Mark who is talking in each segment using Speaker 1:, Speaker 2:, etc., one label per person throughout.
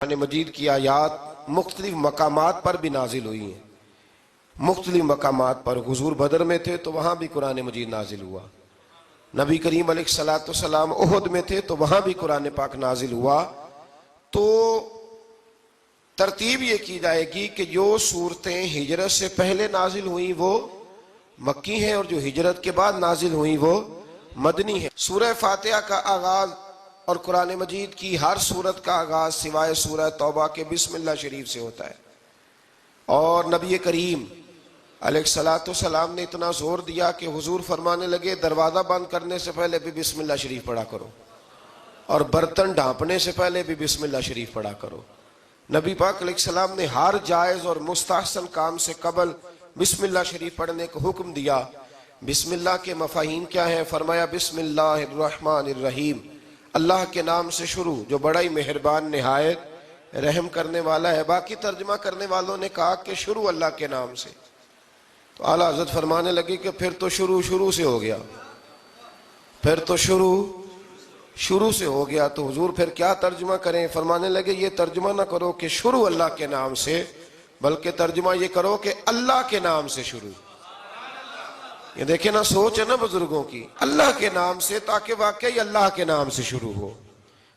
Speaker 1: قرآن مجید کی آیات مختلف مقامات پر بھی نازل ہوئی ہیں، مختلف مقامات پر۔ حضور بدر میں تھے تو وہاں بھی قرآن مجید نازل ہوا، نبی کریم علیہ السلام احد میں تھے تو وہاں بھی قرآن پاک نازل ہوا۔ تو ترتیب یہ کی جائے گی کہ جو صورتیں ہجرت سے پہلے نازل ہوئیں وہ مکی ہیں، اور جو ہجرت کے بعد نازل ہوئیں وہ مدنی ہیں۔ سورہ فاتحہ کا آغاز اور قرآن مجید کی ہر سورت کا آغاز سوائے سورہ توبہ کے بسم اللہ شریف سے ہوتا ہے، اور نبی کریم علیہ السلام نے اتنا زور دیا کہ حضور فرمانے لگے دروازہ بند کرنے سے پہلے بھی بسم اللہ شریف پڑھا کرو، اور برتن ڈھانپنے سے پہلے بھی بسم اللہ شریف پڑھا کرو۔ نبی پاک علیہ السلام نے ہر جائز اور مستحسن کام سے قبل بسم اللہ شریف پڑھنے کو حکم دیا۔ بسم اللہ کے مفاہیم کیا ہیں؟ فرمایا بسم اللہ الرحمن الرحیم، اللہ کے نام سے شروع جو بڑا ہی مہربان نہایت رحم کرنے والا ہے۔ باقی ترجمہ کرنے والوں نے کہا کہ شروع اللہ کے نام سے، تو اعلیٰ حضرت فرمانے لگے کہ پھر تو شروع سے ہو گیا، پھر تو شروع سے ہو گیا، تو حضور پھر کیا ترجمہ کریں؟ فرمانے لگے یہ ترجمہ نہ کرو کہ شروع اللہ کے نام سے، بلکہ ترجمہ یہ کرو کہ اللہ کے نام سے شروع۔ یہ دیکھیں نا، سوچ ہے نا بزرگوں کی، اللہ کے نام سے، تاکہ واقعی اللہ کے نام سے شروع ہو۔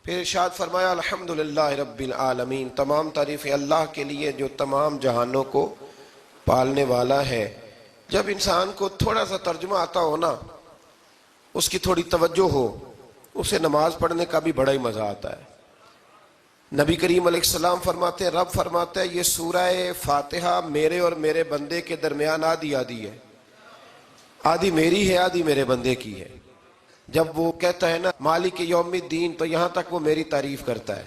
Speaker 1: پھر ارشاد فرمایا الحمدللہ رب العالمین، تمام تعریف اللہ کے لیے جو تمام جہانوں کو پالنے والا ہے۔ جب انسان کو تھوڑا سا ترجمہ آتا ہو نا، اس کی تھوڑی توجہ ہو، اسے نماز پڑھنے کا بھی بڑا ہی مزہ آتا ہے۔ نبی کریم علیہ السلام فرماتے ہیں، رب فرماتا ہے یہ سورہ فاتحہ میرے اور میرے بندے کے درمیان آدھی آدھی ہے، آدھی میری ہے آدھی میرے بندے کی ہے۔ جب وہ کہتا ہے نا مالک یوم الدین، تو یہاں تک وہ میری تعریف کرتا ہے،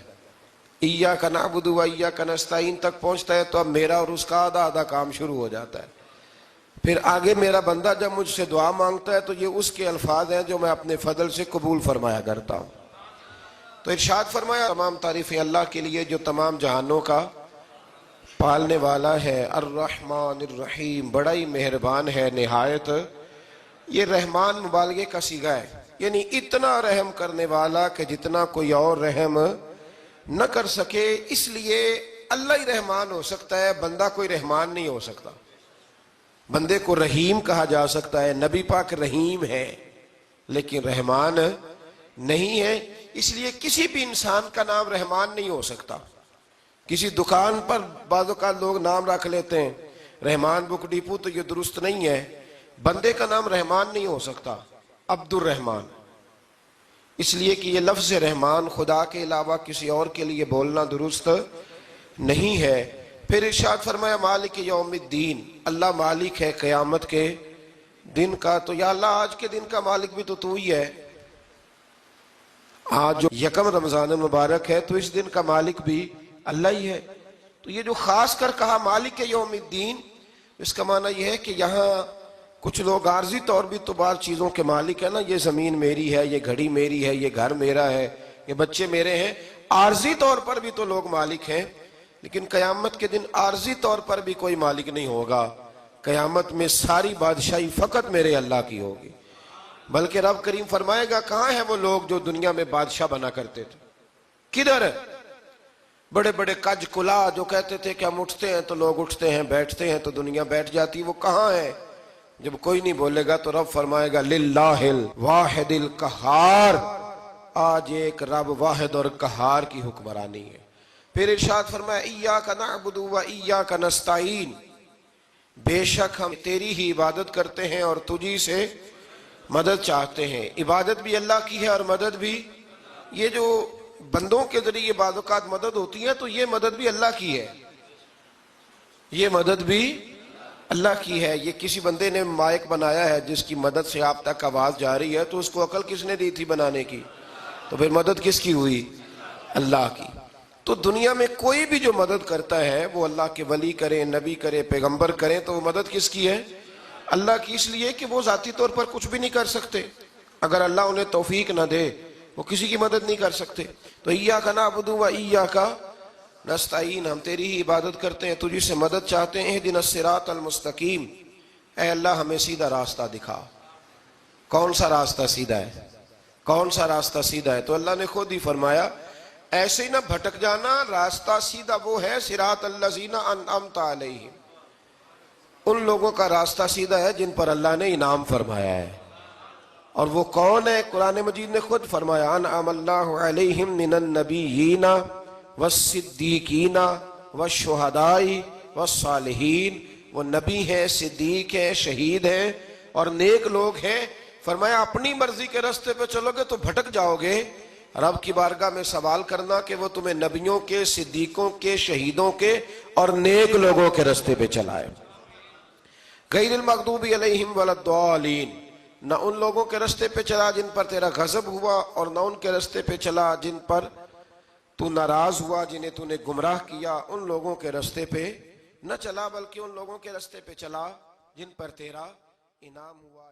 Speaker 1: ایاک نعبد و ایاک نستعین تک پہنچتا ہے، تو اب میرا اور اس کا آدھا آدھا کام شروع ہو جاتا ہے۔ پھر آگے میرا بندہ جب مجھ سے دعا مانگتا ہے تو یہ اس کے الفاظ ہیں جو میں اپنے فضل سے قبول فرمایا کرتا ہوں۔ تو ارشاد فرمایا تمام تعریفیں اللہ کے لیے جو تمام جہانوں کا پالنے والا ہے، الرحمن الرحیم، بڑا ہی مہربان ہے نہایت۔ یہ رحمان مبالغے کا صیغہ ہے، یعنی اتنا رحم کرنے والا کہ جتنا کوئی اور رحم نہ کر سکے، اس لیے اللہ ہی رحمان ہو سکتا ہے، بندہ کوئی رحمان نہیں ہو سکتا۔ بندے کو رحیم کہا جا سکتا ہے، نبی پاک رحیم ہے لیکن رحمان نہیں ہے، اس لیے کسی بھی انسان کا نام رحمان نہیں ہو سکتا۔ کسی دکان پر بعض اوقات لوگ نام رکھ لیتے ہیں رحمان بک ڈیپو، تو یہ درست نہیں ہے۔ بندے کا نام رحمان نہیں ہو سکتا، عبد الرحمان، اس لیے کہ یہ لفظ رحمان خدا کے علاوہ کسی اور کے لیے بولنا درست نہیں ہے۔ پھر ارشاد فرمایا مالک یوم الدین، اللہ مالک ہے قیامت کے دن کا۔ تو یا اللہ آج کے دن کا مالک بھی تو ہی ہے، آج جو یکم رمضان مبارک ہے تو اس دن کا مالک بھی اللہ ہی ہے۔ تو یہ جو خاص کر کہا مالک یوم الدین، اس کا معنی یہ ہے کہ یہاں کچھ لوگ عارضی طور بھی تو بعض چیزوں کے مالک ہیں نا، یہ زمین میری ہے، یہ گھڑی میری ہے، یہ گھر میرا ہے، یہ بچے میرے ہیں، عارضی طور پر بھی تو لوگ مالک ہیں۔ لیکن قیامت کے دن عارضی طور پر بھی کوئی مالک نہیں ہوگا، قیامت میں ساری بادشاہی فقط میرے اللہ کی ہوگی۔ بلکہ رب کریم فرمائے گا کہاں ہیں وہ لوگ جو دنیا میں بادشاہ بنا کرتے تھے، کدھر؟ بڑے بڑے کج کلا جو کہتے تھے کہ ہم اٹھتے ہیں تو لوگ اٹھتے ہیں، بیٹھتے ہیں تو دنیا بیٹھ جاتی، وہ کہاں ہے؟ جب کوئی نہیں بولے گا تو رب فرمائے گا للہ الواحد القہار، آج ایک رب واحد اور قہار کی حکمرانی ہے۔ پھر ارشاد فرمایا ایاک نعبد و ایاک نستعین، بے شک ہم تیری ہی عبادت کرتے ہیں اور تجھی سے مدد چاہتے ہیں۔ عبادت بھی اللہ کی ہے اور مدد بھی، یہ جو بندوں کے ذریعے بعض اوقات مدد ہوتی ہے تو یہ مدد بھی اللہ کی ہے، یہ مدد بھی اللہ کی ہے۔ یہ کسی بندے نے مائک بنایا ہے جس کی مدد سے آپ تک آواز جا رہی ہے، تو اس کو عقل کس نے دی تھی بنانے کی؟ تو پھر مدد کس کی ہوئی؟ اللہ کی۔ تو دنیا میں کوئی بھی جو مدد کرتا ہے وہ اللہ کے ولی کریں، نبی کرے، پیغمبر کریں، تو وہ مدد کس کی ہے؟ اللہ کی، اس لیے کہ وہ ذاتی طور پر کچھ بھی نہیں کر سکتے، اگر اللہ انہیں توفیق نہ دے وہ کسی کی مدد نہیں کر سکتے۔ تو ایاک نعبد و ایاک نستعین، ہم تیری ہی عبادت کرتے ہیں، تجھی سے مدد چاہتے ہیں۔ اہدنا الصراط المستقیم، اے اللہ ہمیں سیدھا راستہ دکھا۔ کون سا راستہ سیدھا ہے؟ کون سا راستہ سیدھا ہے؟ تو اللہ نے خود ہی فرمایا ایسے ہی نہ بھٹک جانا، راستہ سیدھا وہ ہے صراط الذین انعمت علیہم، ان لوگوں کا راستہ سیدھا ہے جن پر اللہ نے انعام فرمایا ہے. اور وہ کون ہے؟ قرآن مجید نے خود فرمایا انعم اللہ علیہم من النبیین والصدیقین والشہداء والصالحین. وہ نبی ہیں، صدیق ہیں، شہید ہیں اور نیک لوگ ہیں. فرمایا اپنی مرضی کے راستے پہ چلو گے تو بھٹک جاؤ گے. رب کی بارگاہ میں سوال کرنا کہ وہ تمہیں نبیوں کے، صدیقوں کے، شہیدوں کے اور نیک لوگوں کے راستے پہ چلائے. غیر المغضوب علیہم ولا الضالین، نہ ان لوگوں کے راستے پہ چلا جن پر تیرا غضب ہوا، اور نہ ان کے راستے پہ چلا جن پر تو ناراض ہوا، جنہیں تو نے گمراہ کیا. ان لوگوں کے راستے پہ نہ چلا بلکہ ان لوگوں کے راستے پہ چلا جن پر تیرا انعام ہوا.